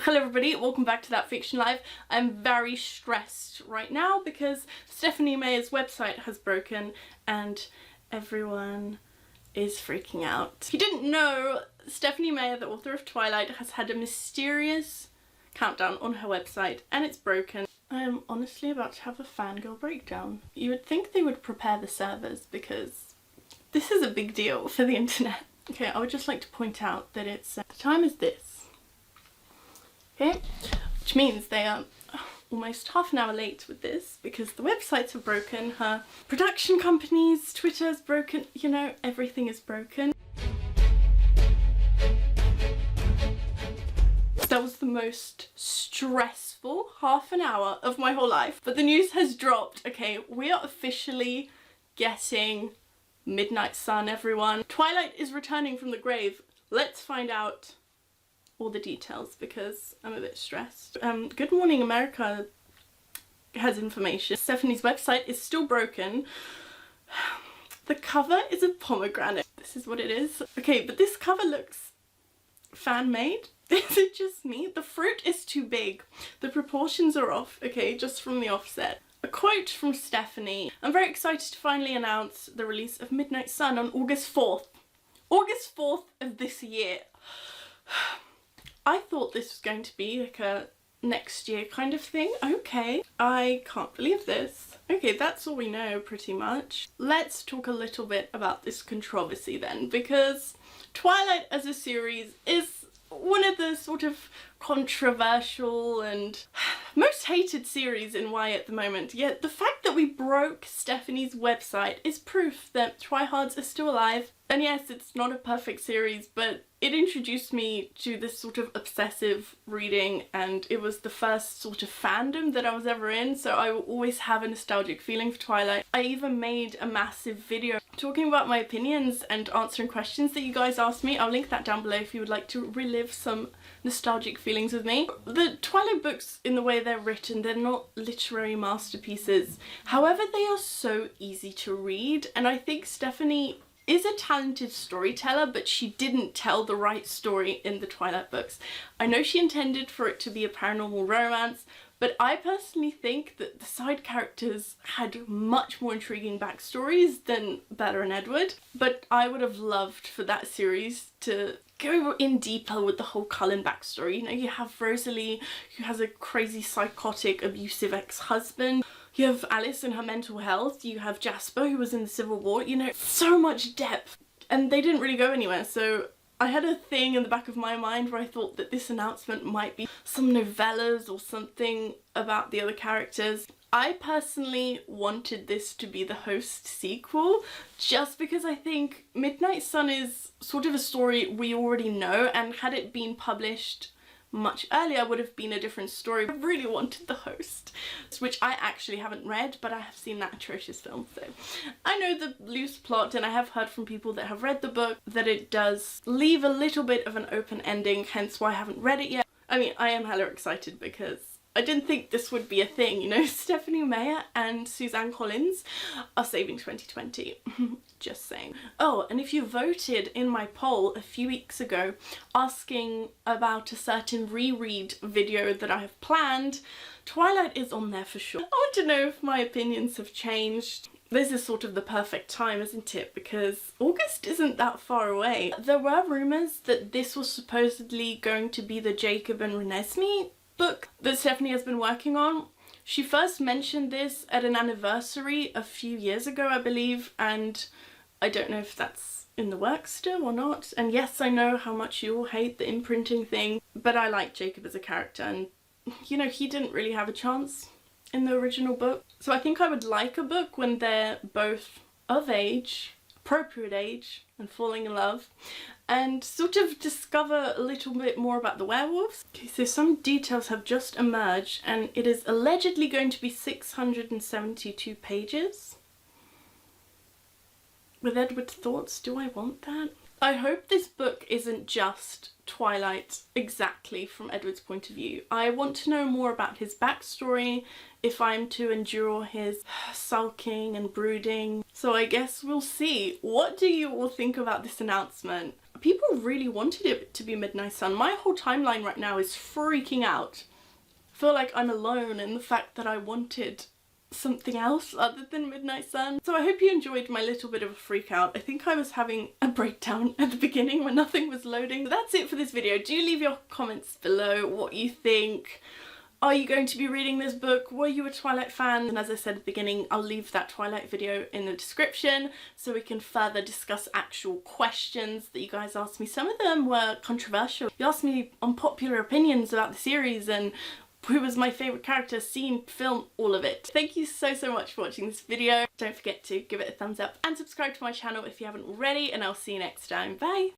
Hello everybody, welcome back to That Fiction Life. I'm very stressed right now because Stephanie Meyer's website has broken and everyone is freaking out. If you didn't know, Stephanie Meyer, the author of Twilight, has had a mysterious countdown on her website and it's broken. I am honestly about to have a fangirl breakdown. You would think they would prepare the servers because this is a big deal for the internet. Okay, I would just like to point out that it's, the time is this. Okay, which means they are almost half an hour late with this because the websites are broken, her production company's Twitter's broken, you know, everything is broken. That was the most stressful half an hour of my whole life, but the news has dropped. Okay, we are officially getting Midnight Sun, everyone. Twilight is returning from the grave. Let's find out all the details because I'm a bit stressed. Good Morning America has information. Stephanie's website is still broken. The cover is a pomegranate. This is what it is. Okay, but this cover looks fan-made. Is it just me? The fruit is too big. The proportions are off, okay, just from the offset. A quote from Stephanie. I'm very excited to finally announce the release of Midnight Sun on August 4th. August 4th of this year. I thought this was going to be like a next year kind of thing. Okay, I can't believe this. Okay, that's all we know pretty much. Let's talk a little bit about this controversy then, because Twilight as a series is one of the sort of controversial and most hated series in YA at the moment. Yet the fact that we broke Stephanie's website is proof that tryhards are still alive. And yes, it's not a perfect series, but it introduced me to this sort of obsessive reading and it was the first sort of fandom that I was ever in, so I will always have a nostalgic feeling for Twilight. I even made a massive video talking about my opinions and answering questions that you guys asked me. I'll link that down below if you would like to relive some nostalgic feelings with me. The Twilight books, in the way they're written, they're not literary masterpieces. However, they are so easy to read, and I think Stephanie is a talented storyteller, but she didn't tell the right story in the Twilight books. I know she intended for it to be a paranormal romance, but I personally think that the side characters had much more intriguing backstories than Bella and Edward, but I would have loved for that series to go in deeper with the whole Cullen backstory. You know, you have Rosalie, who has a crazy psychotic abusive ex-husband. You have Alice and her mental health, you have Jasper who was in the Civil War, you know, so much depth. And they didn't really go anywhere, so I had a thing in the back of my mind where I thought that this announcement might be some novellas or something about the other characters. I personally wanted this to be the Host sequel, just because I think Midnight Sun is sort of a story we already know, and had it been published much earlier would have been a different story. I really wanted The Host, which I actually haven't read, but I have seen that atrocious film, so I know the loose plot, and I have heard from people that have read the book that it does leave a little bit of an open ending, hence why I haven't read it yet. I mean, I am hella excited because I didn't think this would be a thing, you know. Stephanie Meyer and Suzanne Collins are saving 2020. Just saying. Oh, and if you voted in my poll a few weeks ago asking about a certain reread video that I have planned, Twilight is on there for sure. I want to know if my opinions have changed. This is sort of the perfect time, isn't it? Because August isn't that far away. There were rumours that this was supposedly going to be the Jacob and Renesmee book that Stephanie has been working on. She first mentioned this at an anniversary a few years ago, I believe, and I don't know if that's in the works still or not. And yes, I know how much you all hate the imprinting thing, but I like Jacob as a character, and you know, he didn't really have a chance in the original book. So I think I would like a book when they're both of age, appropriate age, and falling in love, and sort of discover a little bit more about the werewolves. Okay, so some details have just emerged, and it is allegedly going to be 672 pages. With Edward's thoughts, do I want that? I hope this book isn't just Twilight exactly from Edward's point of view. I want to know more about his backstory, if I'm to endure his sulking and brooding. So I guess we'll see. What do you all think about this announcement? people really wanted it to be Midnight Sun. My whole timeline right now is freaking out. I feel like I'm alone in the fact that I wanted something else other than Midnight Sun. So I hope you enjoyed my little bit of a freak out. I think I was having a breakdown at the beginning when nothing was loading. But that's it for this video. Do leave your comments below what you think. Are you going to be reading this book? Were you a Twilight fan? And as I said at the beginning, I'll leave that Twilight video in the description so we can further discuss actual questions that you guys asked me. Some of them were controversial. You asked me unpopular opinions about the series and who was my favourite character, scene, film, all of it. Thank you so much for watching this video. Don't forget to give it a thumbs up and subscribe to my channel if you haven't already, and I'll see you next time. Bye!